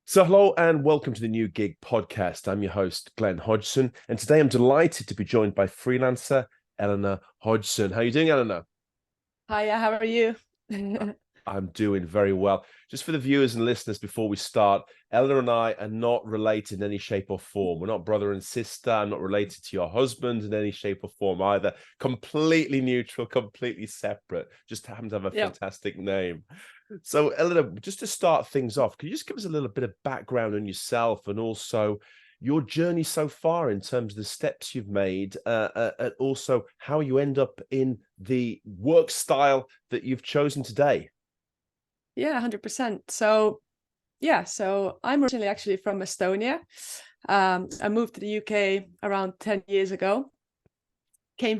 So hello and welcome to the New Gig podcast. I'm your host, Elenor Hodgson, and today I'm delighted to be joined by freelancer Elenor Hodgson. How are you doing, Elenor? Hiya, how are you? I'm doing very well. Just for the viewers and listeners before we start, Elenor and I are not related in any shape or form. We're not brother and sister. I'm not related to your husband in any shape or form either. Completely neutral, completely separate. Just happen to have a Yeah. fantastic name. So, Elenor, just to start things off, can you just give us a little bit of background on yourself and also your journey so far in terms of the steps you've made, and also how you end up in the work style that you've chosen today? Yeah, 100%. So I'm originally actually from Estonia. I moved to the UK around 10 years ago. Came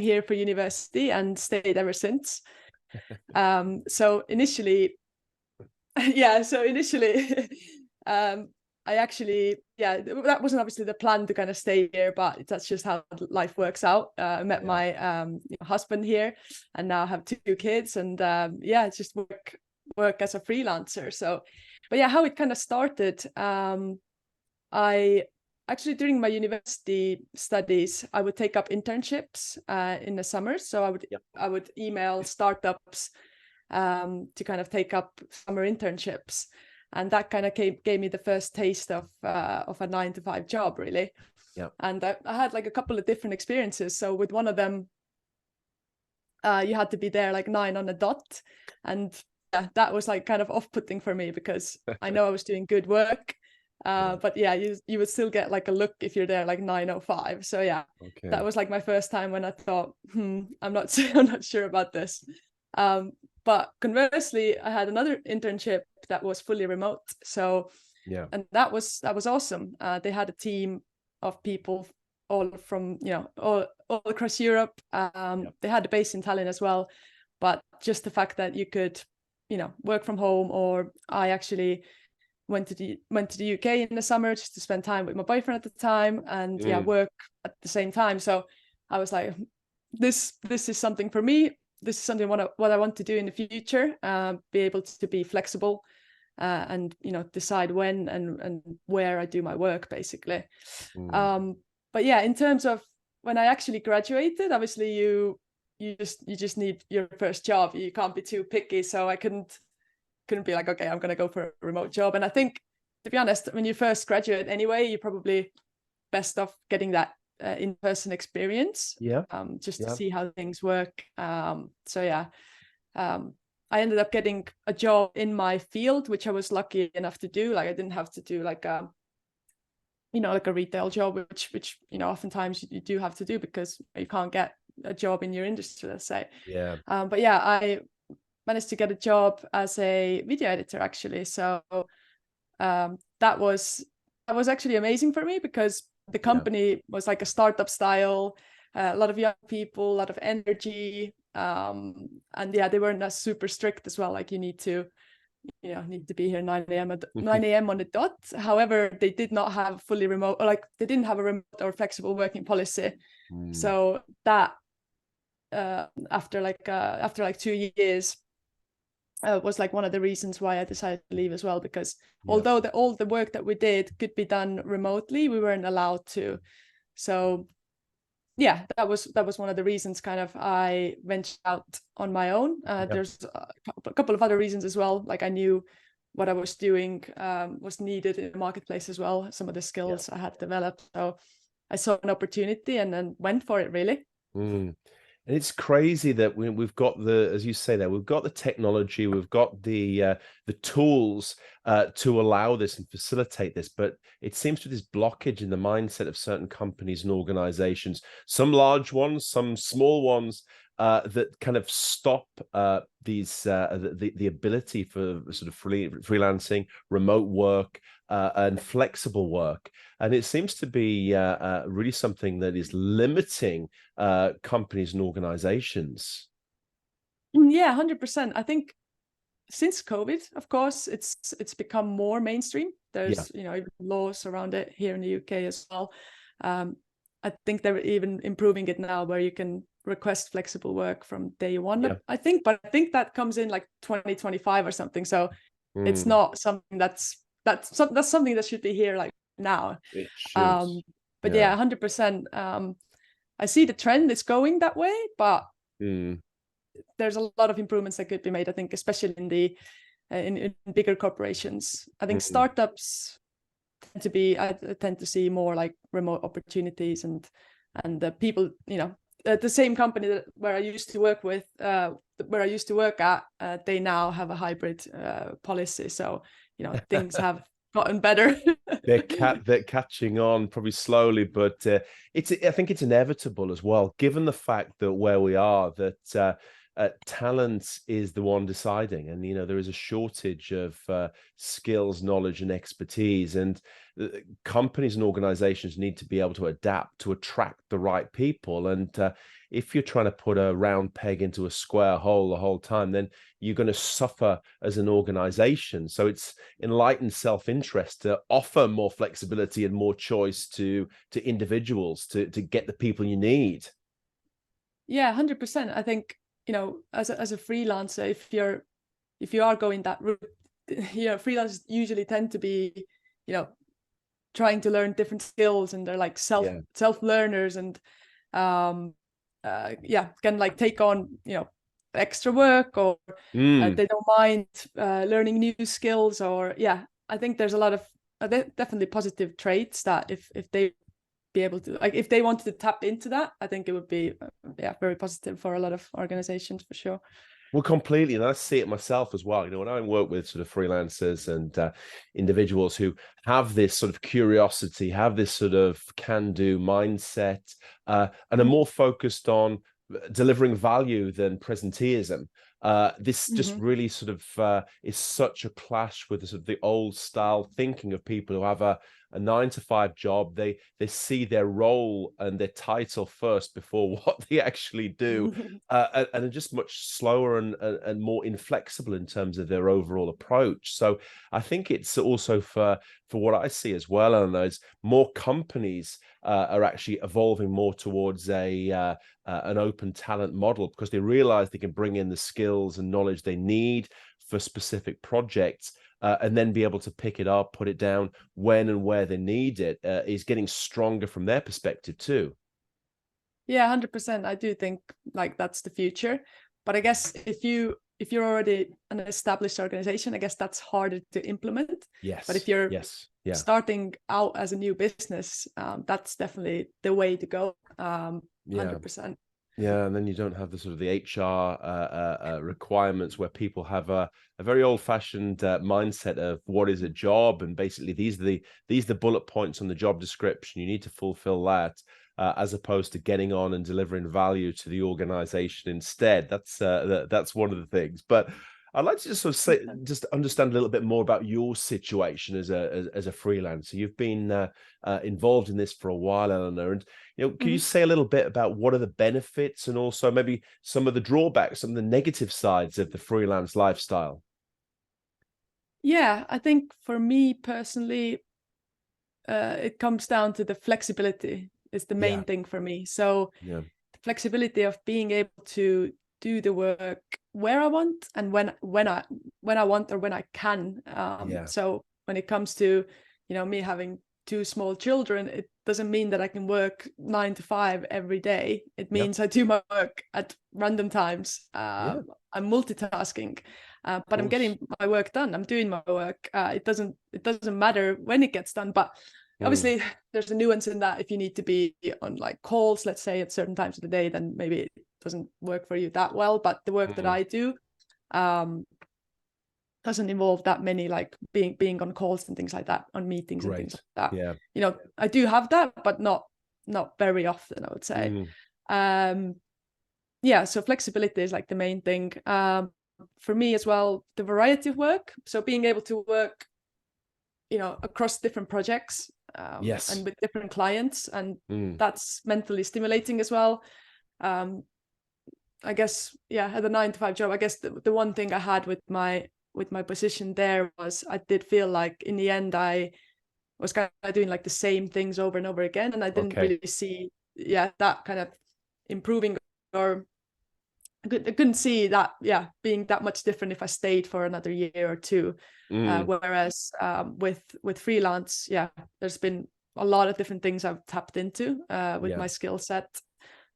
here for university and stayed ever since. So initially, um, I actually, that wasn't obviously the plan to kind of stay here, but that's just how life works out. I met my husband here, and now have two kids, and it's just work as a freelancer. So, but yeah, how it kind of started. I actually during my university studies, I would take up internships in the summers. So I would email startups to kind of take up summer internships, and that kind of gave me the first taste of a 9 to 5 job, really. Yeah. And I had like a couple of different experiences. So with one of them, you had to be there like 9 on the dot, and that was like kind of off-putting for me because I know I was doing good work. But you would still get like a look if you're there like 9:05. So Okay. that was like my first time when I thought, I'm not I'm not sure about this. But conversely, I had another internship that was fully remote. So and that was awesome. They had a team of people all from all across Europe. They had a base in Tallinn as well, but just the fact that you could work from home, or I actually went to the UK in the summer just to spend time with my boyfriend at the time, and work at the same time. So I was like, this is something for me. This is something what I want to do in the future. Be able to be flexible, and decide when and where I do my work, basically. But yeah, in terms of when I actually graduated, obviously you just need your first job. You can't be too picky. So I couldn't be like, okay, I'm gonna go for a remote job. And I think, to be honest, when you first graduate anyway, you're probably best off getting that in-person experience, just to see how things work. I ended up getting a job in my field, which I was lucky enough to do. Like I didn't have to do like a retail job, which oftentimes you do have to do because you can't get a job in your industry, let's say. But I managed to get a job as a video editor, actually. So that was actually amazing for me because the company was like a startup style, a lot of young people, a lot of energy, and they weren't as super strict as well. Like you need to be here 9 a.m. at 9 a.m. on the dot. However, they did not have fully remote, or like they didn't have a remote or flexible working policy. So that after like 2 years was like one of the reasons why I decided to leave as well, because although all the work that we did could be done remotely, we weren't allowed to. So that was one of the reasons kind of I ventured out on my own. There's a couple of other reasons as well. Like I knew what I was doing was needed in the marketplace as well. Some of the skills I had developed. So I saw an opportunity and then went for it, really. And it's crazy that we've got as you say there, we've got the technology, we've got the tools to allow this and facilitate this, but it seems to be this blockage in the mindset of certain companies and organizations, some large ones, some small ones, that kind of stop the ability for sort of freelancing, remote work, and flexible work. And it seems to be really something that is limiting companies and organizations. Yeah, 100%. I think since COVID, of course, it's become more mainstream. There's even laws around it here in the UK as well. I think they're even improving it now, where you can request flexible work from day one. I think that comes in like 2025 or something. So it's not something that's that's something that should be here like now. It should. But yeah, 100%. I see the trend is going that way, but there's a lot of improvements that could be made, I think, especially in the in bigger corporations. I think startups I tend to see more like remote opportunities, and the people, the same company where I used to work with, where I used to work at, they now have a hybrid policy. So, things have gotten better. They're catching on probably slowly, but I think it's inevitable as well, given the fact that where we are, that talent is the one deciding, and there is a shortage of skills, knowledge, and expertise, and companies and organizations need to be able to adapt to attract the right people. And if you're trying to put a round peg into a square hole the whole time, then you're going to suffer as an organization. So it's enlightened self-interest to offer more flexibility and more choice to individuals to get the people you need. Yeah, 100%. I think, as a freelancer, if you are going that route, freelancers usually tend to be, trying to learn different skills, and they're like self learners, and can like take on extra work, or they don't mind learning new skills, or I think there's a lot of definitely positive traits that if they be able to, like, if they wanted to tap into that, I think it would be very positive for a lot of organizations, for sure. Well, completely. And I see it myself as well. When I work with sort of freelancers and individuals who have this sort of curiosity, have this sort of can-do mindset, and are more focused on delivering value than presenteeism. This just really sort of is such a clash with the sort of the old style thinking of people who have a 9-to-5 job. They see their role and their title first before what they actually do, and are just much slower and more inflexible in terms of their overall approach. So I think it's also for what I see as well, and those more companies are actually evolving more towards an open talent model, because they realize they can bring in the skills and knowledge they need for specific projects, and then be able to pick it up, put it down when and where they need it, is getting stronger from their perspective too. Yeah, 100%. I do think like that's the future. But I guess if you're already an established organization, I guess that's harder to implement. Yes. But if you're starting out as a new business, that's definitely the way to go. 100%. Yeah, and then you don't have the sort of the HR requirements where people have a very old-fashioned mindset of what is a job, and basically these are the bullet points on the job description. You need to fulfill that, as opposed to getting on and delivering value to the organization instead. That's one of the things. But I'd like to just sort of just understand a little bit more about your situation as a freelancer. You've been involved in this for a while, Elenor, and can you say a little bit about what are the benefits, and also maybe some of the drawbacks, some of the negative sides of the freelance lifestyle? Yeah, I think for me personally, it comes down to the flexibility is the main thing for me. So the flexibility of being able to do the work where I want, and when I want, or when I can. So when it comes to me having 2 small children, it doesn't mean that I can work 9 to 5 every day. It means I do my work at random times. I'm multitasking, but I'm getting my work done. I'm doing my work. It doesn't matter when it gets done, but obviously there's a nuance in that. If you need to be on like calls, let's say, at certain times of the day, then maybe it doesn't work for you that well. But the work that I do doesn't involve that many, like being on calls and things like that, on meetings and things like that. I do have that, but not very often, I would say. So flexibility is like the main thing. For me as well, the variety of work. So being able to work across different projects, and with different clients, and that's mentally stimulating as well. I guess at a 9-to-5 job, I guess the one thing I had with my position there was I did feel like in the end I was kind of doing like the same things over and over again, and I didn't really see that kind of improving or I couldn't see that being that much different if I stayed for another year or two. Whereas with freelance, there's been a lot of different things I've tapped into with my skill set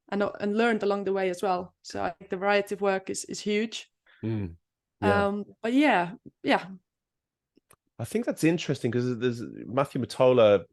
and learned along the way as well. So I think the variety of work is huge. But yeah. I think that's interesting because there's Matthew Matola,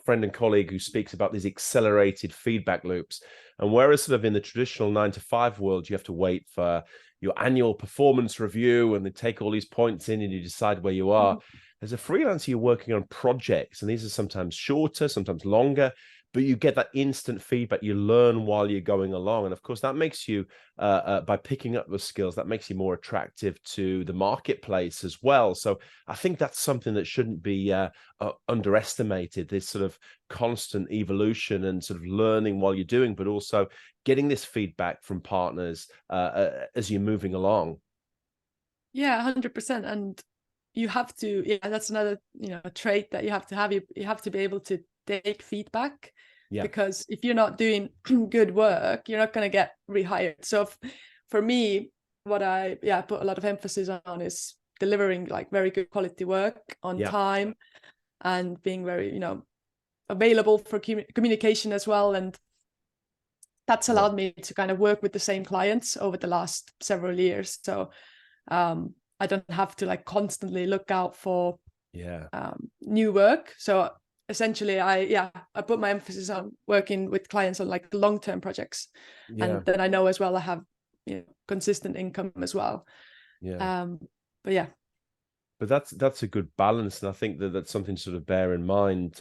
friend and colleague, who speaks about these accelerated feedback loops. And whereas sort of in the traditional 9-to-5 world, you have to wait for your annual performance review and they take all these points in and you decide where you are. As a freelancer, you're working on projects, and these are sometimes shorter, sometimes longer, but you get that instant feedback. You learn while you're going along. And of course, that makes you, by picking up those skills, that makes you more attractive to the marketplace as well. So I think that's something that shouldn't be underestimated, this sort of constant evolution and sort of learning while you're doing, but also getting this feedback from partners as you're moving along. Yeah, 100%. And you have to, that's another, trait that you have to have. You have to be able to take feedback, because if you're not doing good work, you're not going to get rehired. So for me, what I put a lot of emphasis on is delivering like very good quality work on time and being very, available for communication as well. And that's allowed me to kind of work with the same clients over the last several years. So I don't have to like constantly look out for new work. So essentially I put my emphasis on working with clients on like long-term projects, and then I know as well I have consistent income as well. But that's a good balance, and I think that that's something to sort of bear in mind,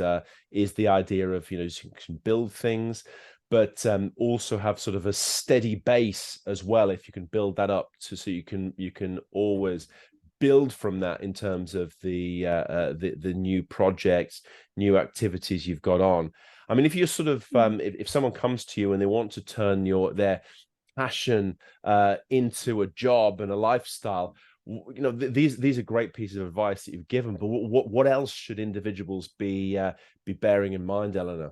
is the idea of you can build things, but also have sort of a steady base as well. If you can build that up so you can always build from that in terms of the new projects, new activities you've got on. I mean, if you're sort of if someone comes to you and they want to turn their passion into a job and a lifestyle, these are great pieces of advice that you've given. But what else should individuals be bearing in mind, Elenor?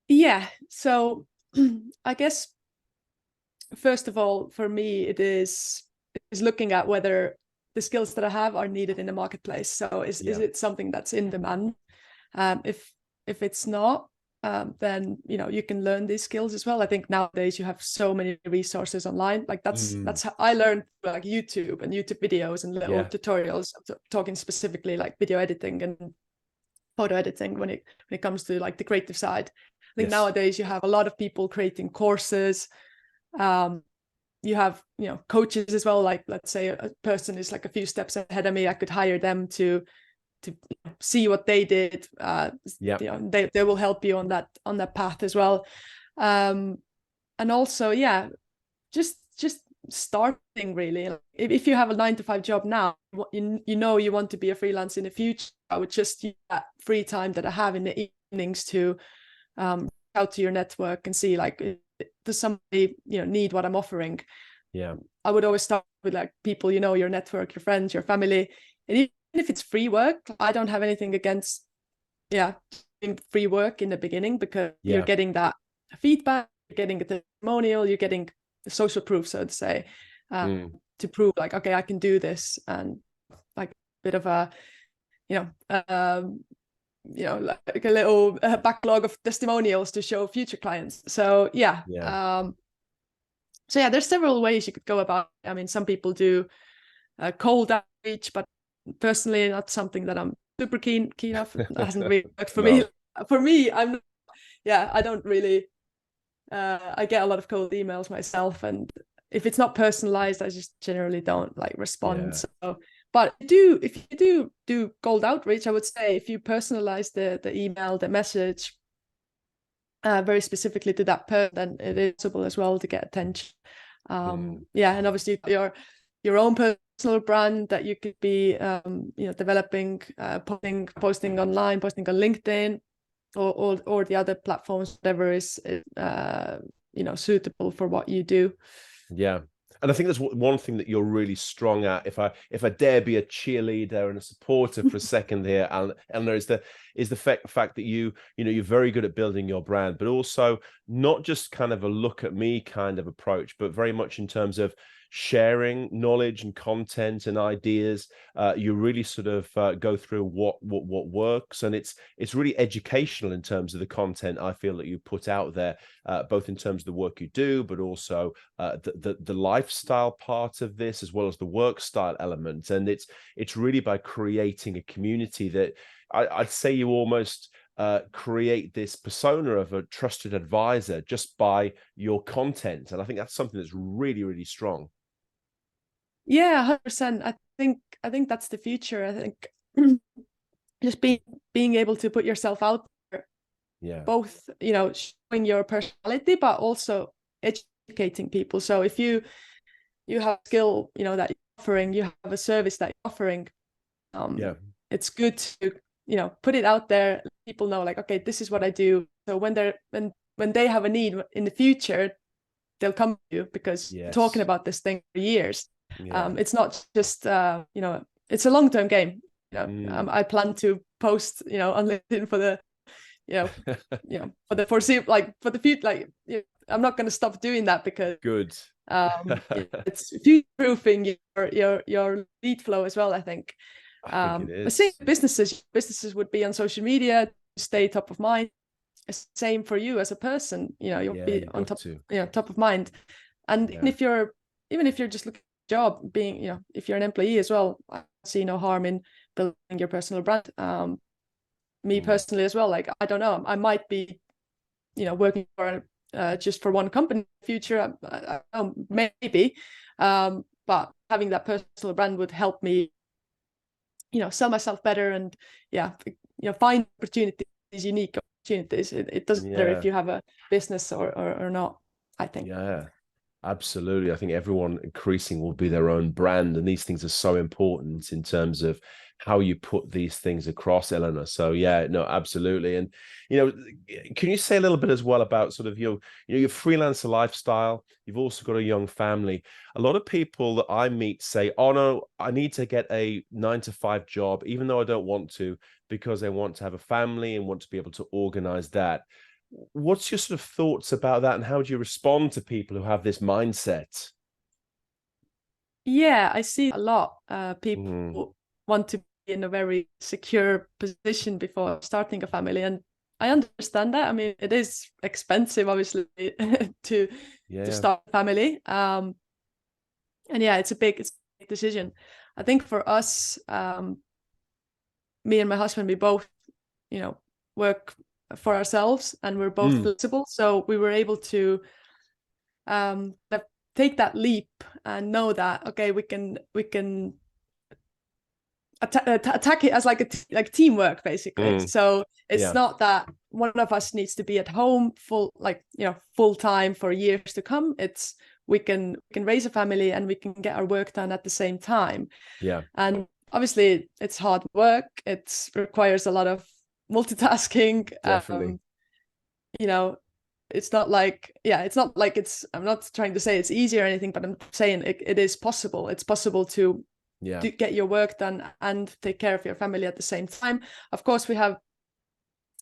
Yeah, so I guess first of all, for me, it is looking at whether the skills that I have are needed in the marketplace. So is it something that's in demand? If it's not, then you can learn these skills as well. I think nowadays you have so many resources online. Like that's how I learned, like YouTube and YouTube videos and little tutorials talking specifically like video editing and photo editing when it comes to like the creative side. I think nowadays you have a lot of people creating courses. You have coaches as well. Like let's say a person is like a few steps ahead of me, I could hire them to see what they did. They will help you on that path as well. And also just starting really. If you have a 9-to-5 job now, you want to be a freelancer in the future, I would just use that free time that I have in the evenings to out to your network and see like, does somebody need what I'm offering? I would always start with like people, your network, your friends, your family. And even if it's free work, I don't have anything against doing free work in the beginning, because you're getting that feedback, you're getting a testimonial, you're getting the social proof, so to say, to prove like, okay, I can do this, and like a bit of a like a little backlog of testimonials to show future clients. So there's several ways you could go about it. I mean, some people do cold outreach, but personally not something that I'm super keen of. It hasn't really worked for me. For me, I'm I don't really I get a lot of cold emails myself, and if it's not personalized, I just generally don't like respond. So but if you do cold outreach, I would say if you personalize the email, the message very specifically to that person, then it is possible as well to get attention. And obviously your own personal brand that you could be developing, posting online, posting on LinkedIn or the other platforms, whatever is suitable for what you do. And I think that's one thing that you're really strong at. If I dare be a cheerleader and a supporter for a second here, Elenor, is the fact that you're very good at building your brand, but also not just kind of a look at me kind of approach, but very much in terms of sharing knowledge and content and ideas. You really sort of go through what works, and it's really educational in terms of the content I feel that you put out there, both in terms of the work you do, but also the lifestyle part of this, as well as the work style element. And it's really by creating a community that I'd say you almost create this persona of a trusted advisor just by your content. And I think that's something that's really, really strong. Yeah, 100%. I think that's the future. I think just being able to put yourself out there, Yeah. both, showing your personality, but also educating people. So if you have a skill, that you're offering, you have a service that you're offering, it's good to, put it out there. People know, like, okay, this is what I do. So when they have a need in the future, they'll come to you because you're talking about this thing for years. It's not just it's a long-term game. I plan to post on LinkedIn for the for the foreseeable, like for the future. Like, I'm not going to stop doing that because Good. it's future-proofing your lead flow as well, I think. I think it is. But same businesses would be on social media to stay top of mind. Same for you as a person. You'll be on top top of mind. And even if you're just looking for a job, being if you're an employee as well, I see no harm in building your personal brand. Me personally as well, like, I don't know, I might be working for just for one company in the future. I don't know, maybe, but having that personal brand would help me sell myself better and find opportunities, unique opportunities. It doesn't matter if you have a business or not, I think. Yeah, absolutely. I think everyone increasing will be their own brand, and these things are so important in terms of how you put these things across, Elenor. So yeah, no, absolutely. And can you say a little bit as well about sort of your freelancer lifestyle? You've also got a young family. A lot of people that I meet say, oh no, I need to get a 9-to-5 job, even though I don't want to, because they want to have a family and want to be able to organize that. What's your sort of thoughts about that, and how do you respond to people who have this mindset? Yeah, I see a lot. People want to be in a very secure position before starting a family, and I understand that. I mean, it is expensive, obviously, to start a family. And yeah, it's a big decision. I think for us, me and my husband, we both, work for ourselves, and we're both flexible. So we were able to take that leap and know that, okay, we can attack it as like teamwork, basically. So it's not that one of us needs to be at home full time for years to come. It's we can raise a family and we can get our work done at the same time. And obviously it's hard work. It requires a lot of multitasking. Definitely. It's not like I'm not trying to say it's easy or anything, but I'm saying it is possible. It's possible to get your work done and take care of your family at the same time. Of course, we have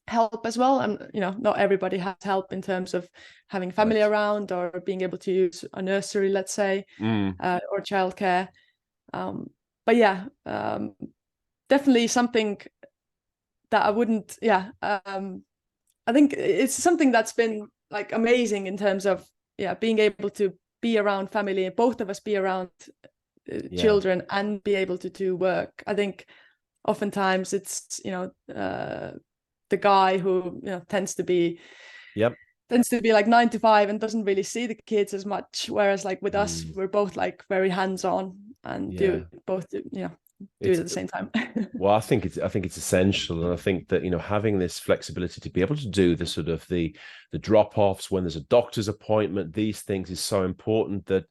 help as well, and not everybody has help in terms of having family around or being able to use a nursery, let's say, or childcare. But yeah, definitely something that I wouldn't. I think it's something that's been like amazing in terms of being able to be around family, and both of us be around children and be able to do work. I think oftentimes it's the guy who tends to be like 9-to-5 and doesn't really see the kids as much, whereas like with us, we're both like very hands-on and do it at the same time. Well, I think it's essential, and I think that having this flexibility to be able to do the sort of the drop-offs when there's a doctor's appointment, these things is so important. That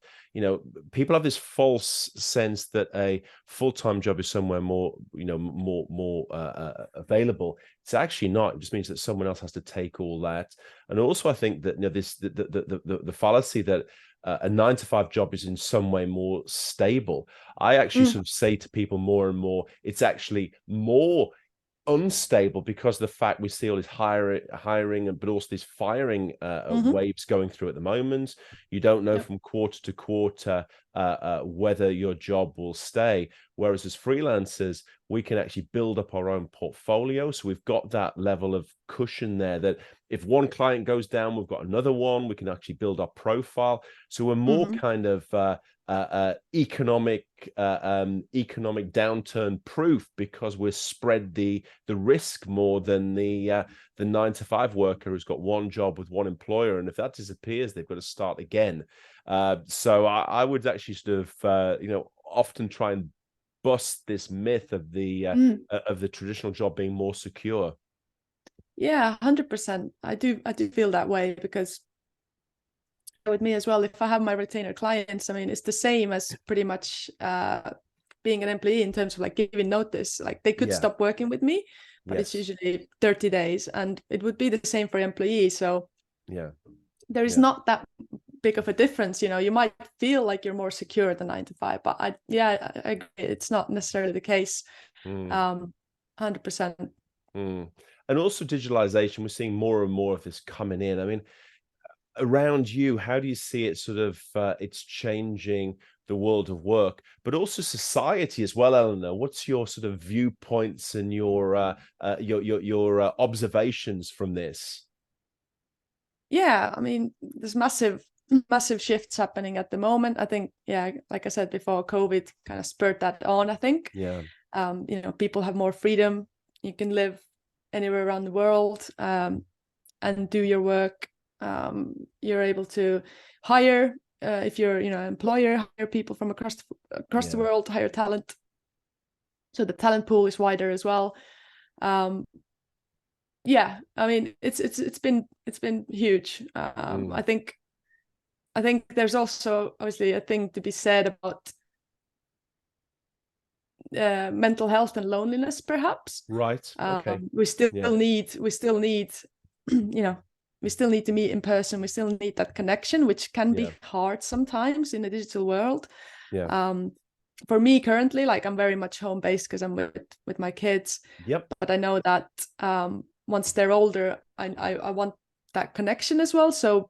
people have this false sense that a full-time job is somewhere more available. It's actually not. It just means that someone else has to take all that. And also I think that this the fallacy that a 9 to 5 job is in some way more stable. I actually sort of say to people more and more, it's actually more unstable because of the fact we see all this hiring, but also this firing waves going through at the moment. You don't know from quarter to quarter whether your job will stay. Whereas as freelancers, we can actually build up our own portfolio. So we've got that level of cushion there that if one client goes down, we've got another one. We can actually build our profile. So we're more kind of economic downturn proof because we're spread the risk more than the 9 to 5 worker who's got one job with one employer, and if that disappears, they've got to start again. So I would actually sort of often try and bust this myth of the traditional job being more secure. Yeah, 100%. I do feel that way, because with me as well, if I have my retainer clients, I mean, it's the same as pretty much being an employee in terms of like giving notice. Like they could stop working with me, but it's usually 30 days, and it would be the same for employees. So there is not that big of a difference. You might feel like you're more secure than 9 to 5, but I agree, it's not necessarily the case. 100%. And also digitalization, we're seeing more and more of this coming in. I mean, around you, how do you see it sort of it's changing the world of work, but also society as well, Elenor? What's your sort of viewpoints and your observations from this? Yeah, I mean, there's massive shifts happening at the moment. I think, like I said before, COVID kind of spurred that on, I think. People have more freedom. You can live anywhere around the world and do your work. You're able to hire, if you're employer, hire people from across the world, hire talent. So the talent pool is wider as well. I mean, it's been huge. I think there's also obviously a thing to be said about mental health and loneliness, perhaps. Right. Okay. We still need we still need to meet in person. We still need that connection, which can be hard sometimes in the digital world. For me currently, like, I'm very much home based because I'm with my kids. But I know that once they're older, I want that connection as well. So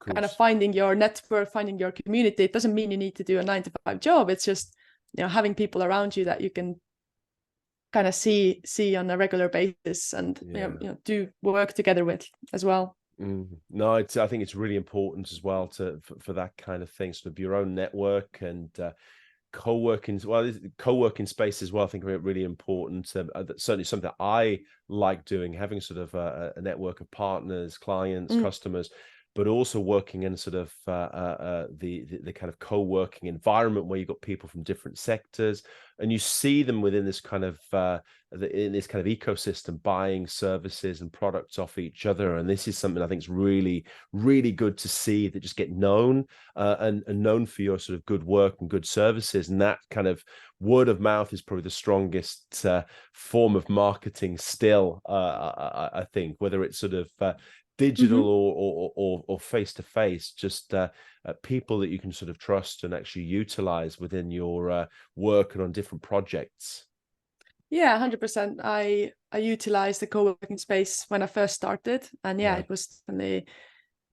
kind of finding your network, finding your community. It doesn't mean you need to do a 9 to 5 job. It's just having people around you that you can kind of see on a regular basis and do work together with as well. No, I think it's really important as well for that kind of thing, sort of your own network and co-working space as well. I think are really important. Certainly something that I like doing, having sort of a network of partners, clients, customers, but also working in sort of the kind of co-working environment where you've got people from different sectors, and you see them within this kind of in this kind of ecosystem, buying services and products off each other. And this is something I think is really, really good to see, that just get known and known for your sort of good work and good services. And that kind of word of mouth is probably the strongest form of marketing still, I think, whether it's sort of digital or face to face, just people that you can sort of trust and actually utilize within your work and on different projects. Yeah, 100%. I utilized the co-working space when I first started, and it was definitely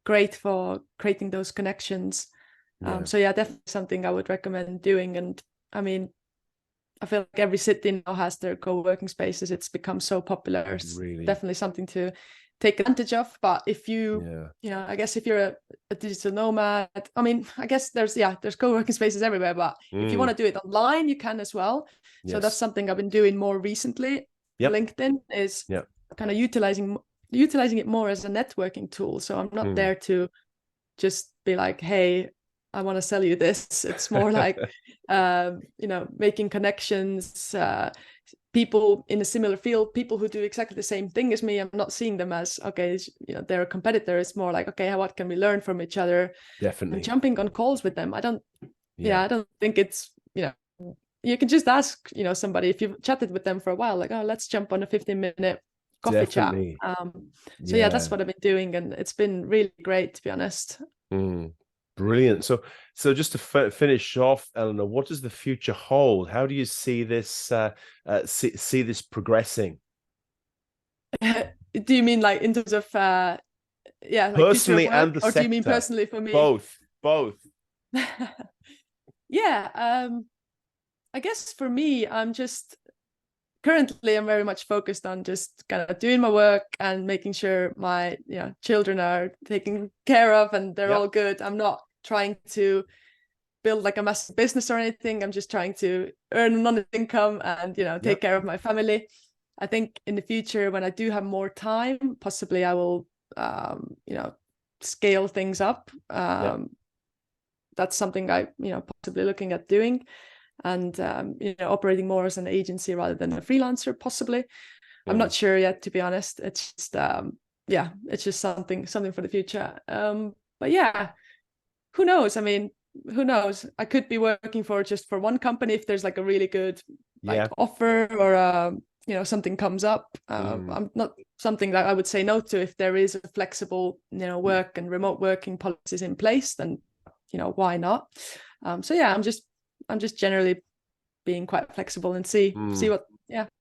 great for creating those connections. So definitely something I would recommend doing. And I mean, I feel like every city now has their co-working spaces. It's become so popular. It's definitely something to take advantage of. But if you I guess if you're a digital nomad, I mean, I guess there's co-working spaces everywhere, but if you want to do it online, you can as well. So that's something I've been doing more recently. LinkedIn is kind of utilizing it more as a networking tool. So I'm not there to just be like, hey, I want to sell you this. It's more like making connections, people in a similar field, people who do exactly the same thing as me. I'm not seeing them as, okay, they're a competitor. It's more like, okay, what can we learn from each other? Definitely. And jumping on calls with them. I don't think it's, you can just ask, somebody, if you've chatted with them for a while, like, oh, let's jump on a 15-minute coffee chat. So that's what I've been doing. And it's been really great, to be honest. Brilliant. So just to finish off, Elenor, what does the future hold? How do you see this see this progressing? Do you mean like in terms of yeah, like future of Personally and work, the or do you mean sector? personally for me? Both, both. Yeah, I guess for me, I'm just currently I'm very much focused on just kind of doing my work and making sure my children are taken care of and they're all Yep. good. I'm not trying to build like a massive business or anything. I'm just trying to earn an honest income and take Yep. care of my family. I think in the future, when I do have more time, possibly I will scale things up. Yep. That's something I possibly looking at doing, and operating more as an agency rather than a freelancer, possibly. I'm not sure yet, to be honest. It's just yeah, it's just something for the future. But yeah, who knows? I mean, who knows? I could be working for just for one company if there's like a really good like Yeah. offer, or something comes up. Mm. I'm not something that I would say no to. If there is a flexible work and remote working policies in place, then why not? So yeah, I'm just generally being quite flexible and see Mm.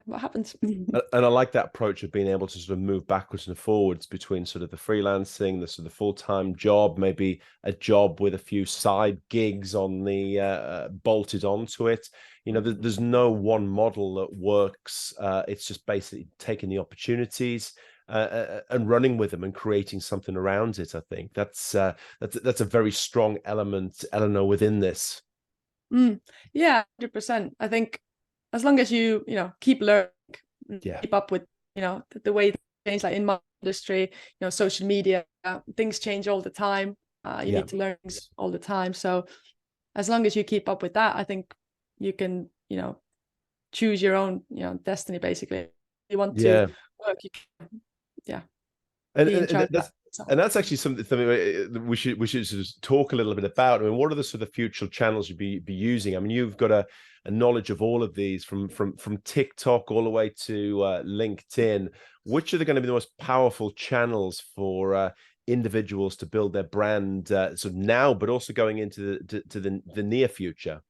what happens. And I like that approach of being able to sort of move backwards and forwards between sort of the freelancing, the sort of full-time job, maybe a job with a few side gigs on the bolted onto it. There's no one model that works. It's just basically taking the opportunities and running with them and creating something around it. I think that's a very strong element, Elenor, within this. Yeah, 100%. I think as long as you keep learning, Yeah. keep up with the way things change, like in my industry, social media, things change all the time. You Yeah. need to learn things all the time. So as long as you keep up with that, I think you can choose your own destiny. Basically, if you want to Yeah. work, you can, yeah, And, be in and, charge and of that's that. So. and that's actually something we should sort of talk a little bit about. I mean, what are the sort of future channels you'd be using? I mean, you've got a knowledge of all of these from TikTok all the way to LinkedIn. Which are going to be the most powerful channels for individuals to build their brand sort of now, but also going into the near future?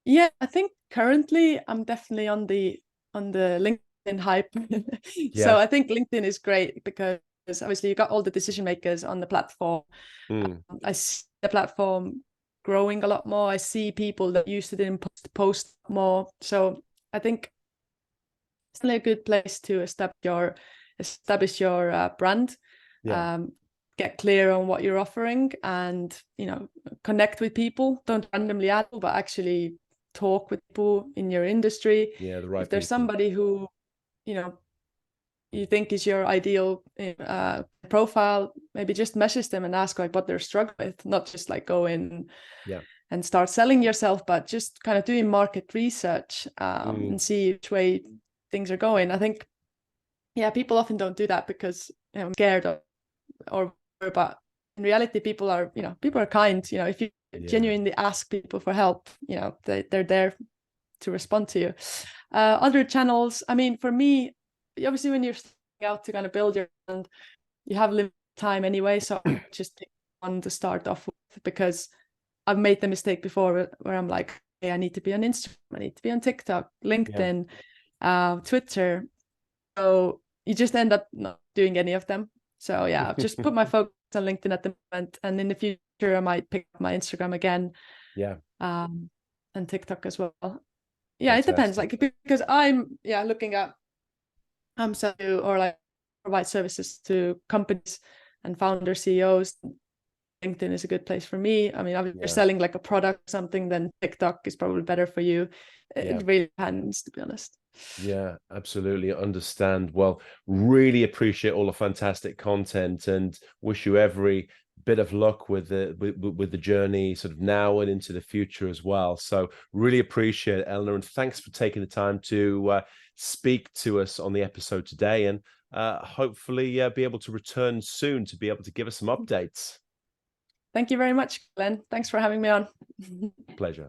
Yeah, I think currently I'm definitely on the LinkedIn hype. So Yeah. I think LinkedIn is great because obviously you got all the decision makers on the platform. Mm. I see the platform growing a lot more. I see people that used to didn't post more. So I think it's really a good place to establish your brand. Yeah. Um, get clear on what you're offering, and connect with people. Don't randomly add people, but actually talk with people in your industry. Yeah. The If right there's people. somebody who you think is your ideal profile, maybe just message them and ask like what they're struggling with, not just like go in Yeah. and start selling yourself, but just kind of doing market research Mm. and see which way things are going. I think yeah, people often don't do that because I'm scared or but in reality people are kind. If you Yeah. genuinely ask people for help, they're there to respond to you. Other channels, I mean, for me, obviously when you're starting out to kind of build your brand, you have limited time anyway, so I just pick one to start off with, because I've made the mistake before where I'm like, hey, I need to be on Instagram, I need to be on TikTok, Yeah. LinkedIn, Twitter. So you just end up not doing any of them. So yeah, I've just put my focus on LinkedIn at the moment, and in the future I might pick up my Instagram again, Yeah. and TikTok as well. Yeah, it depends. Fantastic. Like because I'm looking at so or like provide services to companies and founder CEOs. LinkedIn is a good place for me. I mean, if you're Yeah. selling like a product or something, then TikTok is probably better for you. Yeah. It really depends, to be honest. Yeah, absolutely understand. Well, really appreciate all the fantastic content and wish you every bit of luck with the journey sort of now and into the future as well. So really appreciate it, Elenor, and thanks for taking the time to speak to us on the episode today, and hopefully be able to return soon to be able to give us some updates. Thank you very much, Glenn. Thanks for having me on. Pleasure.